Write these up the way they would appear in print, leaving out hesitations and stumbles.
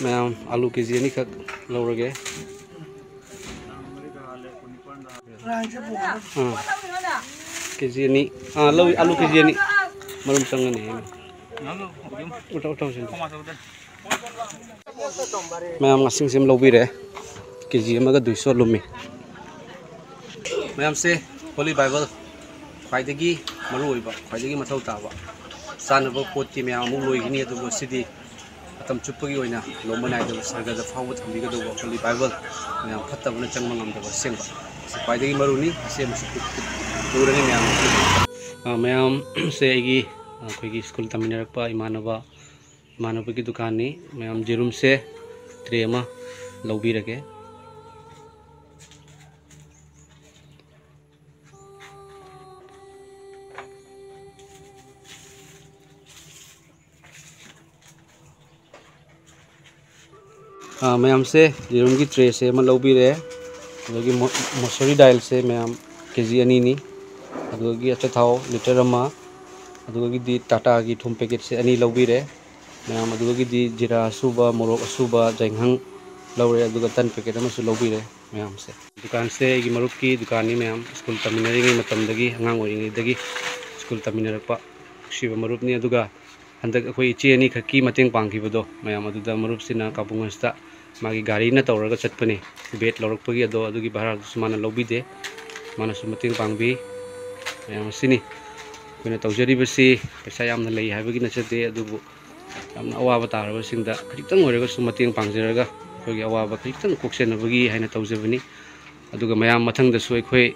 Ma'am आलू KG अनी खक लौरगे KG अनी लौ आलू केजी अनी मरुम चंगनी उठाव उठाव मैम ngasing sim लौबिरे केजी अमगा 200 लुमी मैम से होली बाइबल ख्वाइदगी मरु ओइबा ख्वाइदगी मथौ ताबा सानबो पोती मैम अमु लोइगिनी अदुबो सिदी मतम चुप्पगी ओइना लोमा नाइदब सरगदा फावो थंबिगदबो होली बाइबल मैम फत्तबना चंगमा ngamदबो सेंबा ख्वाइदगी मरुनी से दूरनी मैम से आइगी अखोइगी स्कूल तमिनरकपा इमानबगी दुकान नि मैम जेरुम से ट्रे अमा लौबिरगे मैम से जेरुम की ट्रे से अमा लौबिरे अदगी मसूरी दाल से मैम केजी अनी अदगी अचथाव लीटर अमा अदगी दी टाटा की थुम पैकेट से अनी लौबिरे मैम अदगी दी जीरा असूबा मोरक असूबा जाइंहंग लौरे अदुगा तन पैकेट अमसु लौबिरे मैम से दुकान से आइगी मरुप की दुकान नि मैम स्कूल तमिनरिंग मतमदगी अंगांग ओइरिंगदगी स्कूल तमिनरकपा सिबा मरुपनी अदुगा हंदक अखोई इचे अनी खक्की मतेंग पांगिबदो मैम अदुदा मरुपसिना कापुंगस्ता मागी गाड़ी न तौरगा चटपने बेट लौरकपगी अदो अदुगी भाड़ा सुमाना लौबिदे मानसु मतेंग पांगबी मैम सिनी अखोइना तौजरिबसी पैसा यामना लई हाइबगी नचते अदुबु यामना अवाबा तारबसिंगदा खितंग ओइरगसु मतेंग पांगजरगा अखोइगी अवाबा खितंग कोक्सेनबगी हाइना तौजबनी अदुगा मैम मथंगदसु अखोइ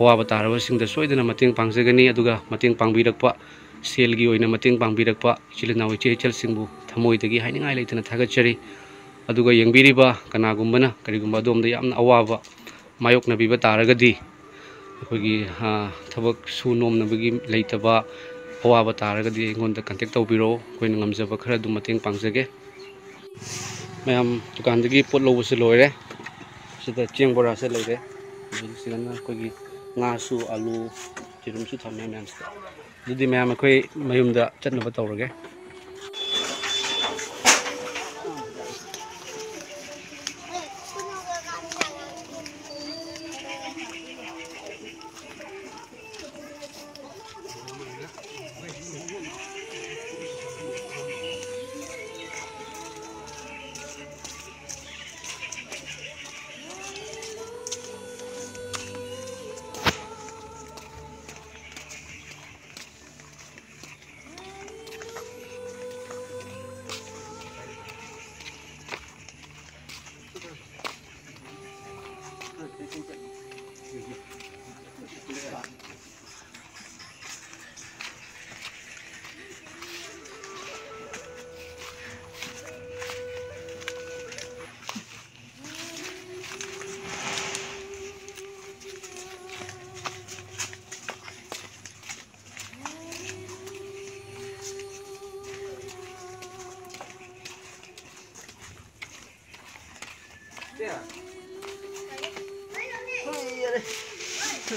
अवाबा तारबसिंगदा सोइदना मतेंग पांगजगनी अदुगा मतेंग पांगबिरकपा सेलगी ओइना मतेंग पांगबिरकपा इचिलनाव इचेचलसिंगबु थमोइदगी हाइनिंगाइ लेतना थागतचरी अदुगा यंगबिरिबा कनागुम्बना करिगुम्बा अदोमदा यामना अवाबा मायोकनबिबा तारगदी अखोइगी थबक सु नोमनबगी लेतबा अवाबा तारगदी एंगोंदा कांटेक्ट तौबिरो अखोइना ngamjaba खरा दु मतेंग पांगजगे मैम दुकानदगी पोट लौबसे लोइरे सिदा चेंग बोरा से लेरे सिगना अखोइगी ngasu आलू चिरुमसु थमे मैम दुदी ma'am अखोइ मयुमदा चटनबा तौरगे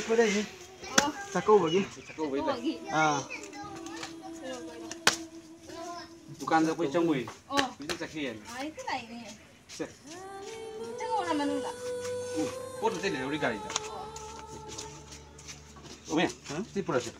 Có đây gì? Sako bagi. Sako bagi. Bukan sampai cengui. Bisa sekian. Itu lah ini. Sek. Cengui nama nula. Pot itu dari gari. Oh ya, ini pura sih.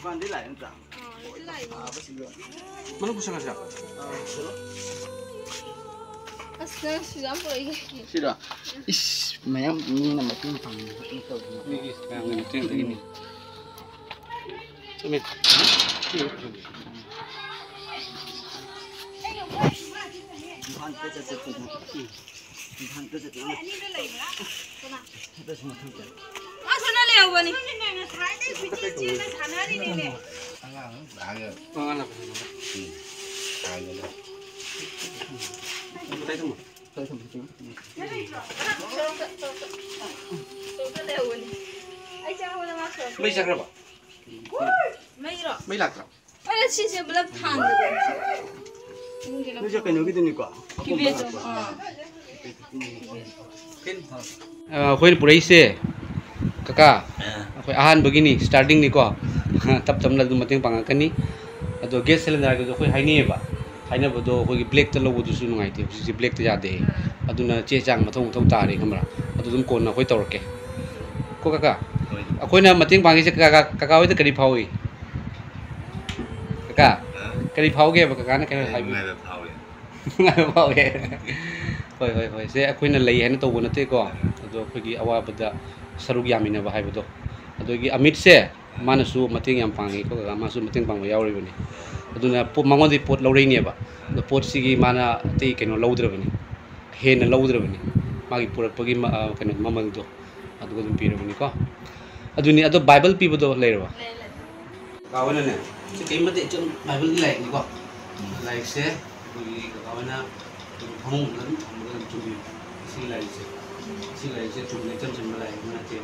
Van đi lại em chẳng. Đi lại. Mana pusing aja? Asal sudah mulai. Sudah. Is, mayang ini nama timpang. Itu. Ini yang penting begini. Ini. Tuhan kita tetap. Tuhan kita tetap. Kita semua tuh. Ah, sana lewat ni. Mana? Tay tu. Saya semua tuh. Mai cakap apa? Mai lakra. Ada sisi belak than. Ini jangan gitu nih kok. Kibejo. Kau ni pura isi. Kakak, aku ahan begini, starting ni ko. Tap tam lalu mating pangakan ni. Ado gas cylinder aku kau hai ni ba. Hai na bodo kau black tu lalu bodo sunu ngai tu. Si black tu jadi. Ado na cecang matong matong tarik kamera. Ado tu kon na kau tahu ke. Ko kakak. Aku na mating pangi se kakak itu kari paui. Kakak, kari pau ke ba kakak na kari hai. Ngai pau ke. Hoi. Se aku na lay hai na tu guna te ko. Ado kau gi awal benda. Sarug yamina ba haibo adogi amit se manasu mating yam pangi ko ga masu mating pangba yauri bani aduna mangodi pot lawrei ne ba the pot sigi mana te keno lawdra bani he na lawdra bani magi purak pagi keno mamal do adugo dum pira bani ko aduni ado bible pi bodo leirwa kawana ne se keimate chon bible ni like ni ko like se gi kawana thong lan thong chumi si like se si lai se chumne cham cham lai na te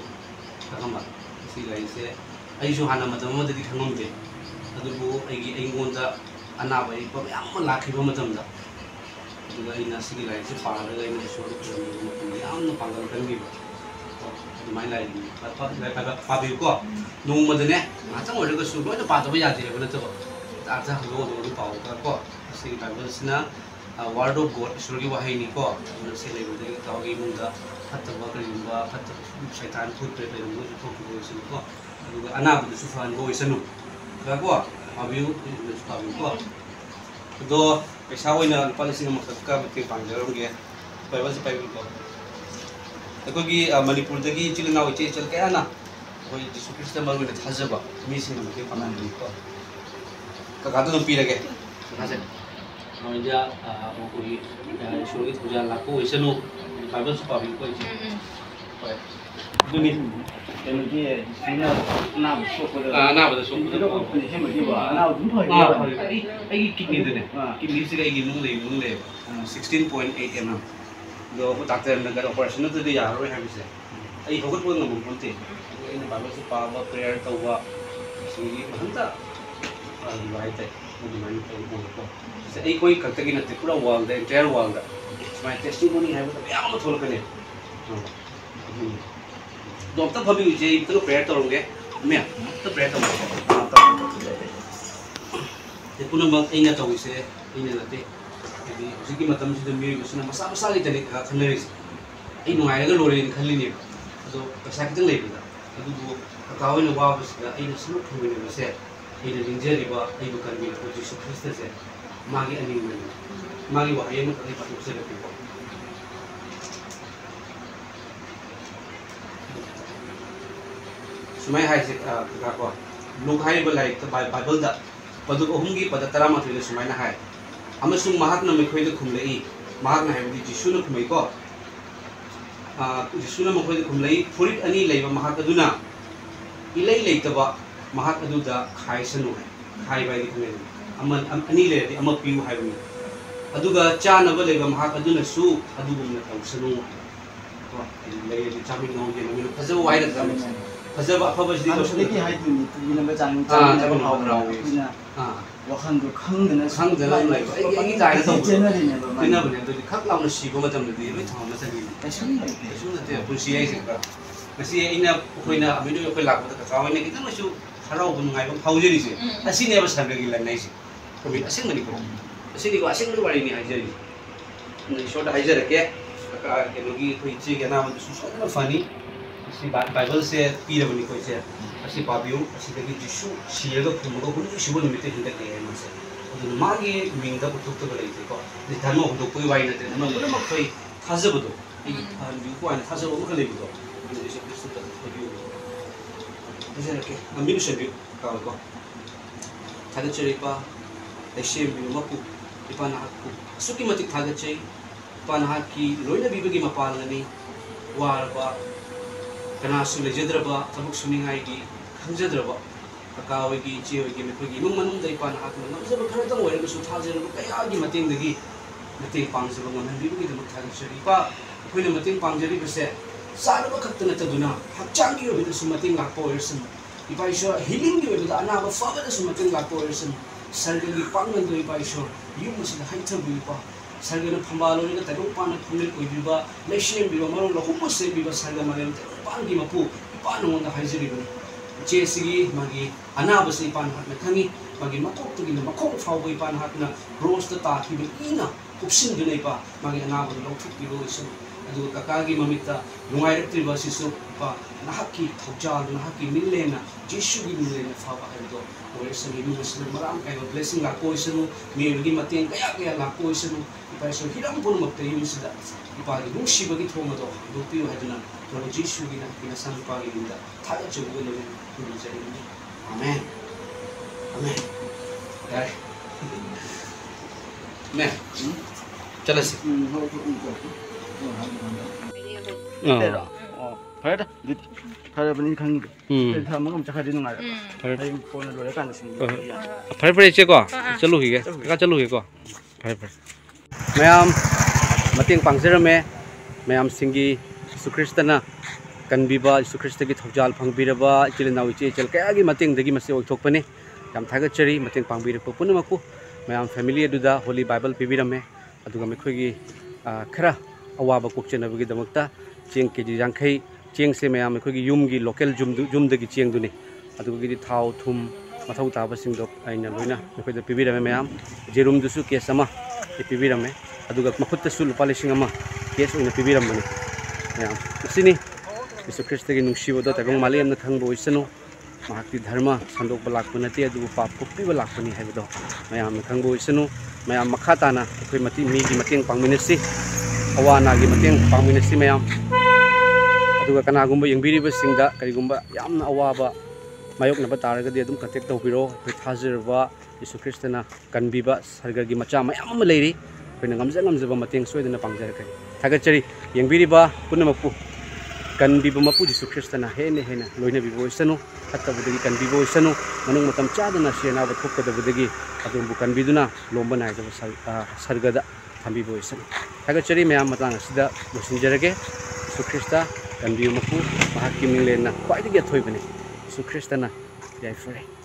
kakama si lai se ai ju hana matam ma de khangom te adu bu ai gi ai ngonda ana bai pa yam la khi ba matam da adu ga ina si lai se pa ra ga ina so ru ko yam na pangal kan gi ba mai lai pa bi ko nung ma de ne ma chang wa ga su lo na pa to ba ya de ba na to ta cha lo do pa ko si bible sina word of God surgi wahai ni ko na se le de ta gi mung da hatta ba kari ba hatta shaitan put pe pe mo to ko se ko aduga ana bu su fan go isanu ga ko abiu su pa ko do pesa oina policy na makka mate pangjarom ge pai ba se pai ko ko gi manipur da gi chilna o che chal ke ana ko jisu krishna ma ne thajaba mi se na mate panan ni ko ka ga to pi lage haje India, aku ini suruh itu jalan laku, isenu, Bible suka bikin kau itu. Demi, Yang dia sini nam sok pada. Nah, betul sok. Itu kau punya siapa dia? Anak tu pun Ini kidney tu ni. Kidney sih ini mungkin 16.8 mm. Do aku doktor negara operation tu dia harus habis ya. Ini aku pun nggak mampu tu. Ini Bible suka apa prayer tahu apa. Sini mana? Right tu. Mungkin tahu apa. Saya koi kerja gini nanti pura wall dah, entire wall dah. Semua testimoni hai, betul. Yang mana thol kene. Dokter kami uji itu prayer tolong ke, mana? Itu prayer tolong. Jadi pun nama ini tahu isi, ini nanti. Jadi usi macam sudah mirip usuna masa lagi jadi khaneris. Ini nungai aja lorin khali ni. Itu pasal kita lagi dah. Itu bu kawin awal besar. Ini semua kawin besar. Ini rinjal riba, ini bukan milik Yesus Kristus ya. Magi aning mana, magi wahai yang mesti patut saya lakukan. Semai hai sih kakak, look hai belai itu Bible dah. Pada ohungi pada terama tu itu semai na hai. Amasung mahat na mekoi itu kumlei, mahat na hai di Yesus na kumlei ko. Yesus na mekoi itu kumlei, furit ani lei mahat adu na. Ilai lei taba mahat adu dah khai senu hai, khai bai di kumlei. Ani le di ama piu hai bani aduga cha na ba le ba mahak aduna su adugum na taw sanu to le di chami ngau je na mi phaja wai da tam phaja ba pha ba di Kalau sedikit hai tu ni nama jangan jangan hau wahan tu khang dengan lai ai dai da taw Channel ni nama. kina bani to di khak law na shi ba ma tam di mai thang ma sa ni Esok su na te pu si ai se ka masi ina khoina ami do khoi lak ba ka ka wai ne kita ma su harau bu ngai ba phau je ni se asi ne ba sa ga gi lan nai se kami asing mana ko asing lu wari ni aja ni short aja rake ka energi ko ichi ke nama susu na funny si Bible se pira bani ko se asi pabiu asi dagi jisu siaga phumuga hunu sibu numite hinda ke mase adu magi mingda utuk to balai ko ni dharma hudu koi wai na te na bula mak fai thajabado I biu ko ana thajabo ko le bido Jesus Christ ta pabiu dise ke amin se biu ka ko thada cheri pa deshe biu mapu ipana hakku suki matik thada chei ipana hakki loina bibagi mapal nani warba kanasu lejedraba tabuk suningai gi khangjadraba kakawi gi cheu gi mekhogi nung manung dai pan hakna namjaba khara dang wai su thajen kaya gi mating dagi mating pangjaba ngamhan bi gi dum thang cheri pa khoina mating pangjari bese sarba khattana taduna hakchang gi obi su mating lak po ersen ipai sho healing gi obi ana ba fa ba su mating lak po ersen sarga gi pangnan do ipai sho yum musi haitha bi pa sarga na phambalo ni ta ro pan khumil koi bi ba leshem bi ba maro lo humo se bi ba sarga malem pangi mapu ipan ngonda haijiri bani chesigi magi anaba se ipan hat na khangi magi makok tu gi na makok phau bo ipan hat na rose ta ta ki bi ina kupsin du nei pa magi anaba lo thuk bi ro isu adu kakagi mamita lungai rekti ba sisu pa na hakki thokja du na hakki mille na jisu gi mille na pha ba hai do ore se ni muslim maram kai blessing la ko isu mi gi mateng kaya kaya la ko isu ipai so hiram pun makte yu sida ipagi nushi bagi thoma do do pi ha duna Lord Jesus gina kinasan pagi minda thaga chugu le ni jari amen amen dai me chala si phải đó phải bên khang để tham ngom chắc đi ngai phải phone rồi kan sing phải phải che ko chalu hi ge ka chalu hi ko phải phải mayam mating pangjerame mayam singi Sukristana kanbiba Sukrista gi thojal phangbiraba chilinaw iche chel kaya gi mating dagi mase oithokpani yam thagachari mating pangbir pupunamakku mayam family aduda Holy Bible pibirame aduga mekhogi khara awaba kokchenabagi damakta cheng keji jangkhai cheng se mayam mekhogi yumgi local jum dagi cheng duni aduga gi thau thum mathau taba singdo aina loina mekhoida pibirame mayam jerum dusu kesama pibirame aduga makhutta sul palisingama kes oina pibiramani mayam sini Yesu Krista gi nungsiboda tabang malem na khangbo isano mahakti dharma sandok balak punati adu pap koppi balak pani haido mayam khangbo isano mayam makhata na khoi mati mi gi mateng pangminasi awana gi mateng pangminasi mayam adu kana gumba yengbiri ba singda kari gumba yamna awaba mayok na bataraga di adum contact tawbiro khoi thajirba Yesu Krista na kanbiba sarga gi macha mayam ma leiri khoi ngamja ba mateng soidana pangjar kai thagachari yengbiri ba punamapu kanbiba mapu Yesu Krista na hene loina bibo isano hatta budagi kanbibo isano manung matam chadana siana ba thokka da budagi adum bu kanbiduna lomba nai da sargada thambibo isano thagachari mayam matang sida musinjarage Yesu Krista kanbiba mapu mahakki minglena kwaidagi athoibane Yesu Krista na yai fare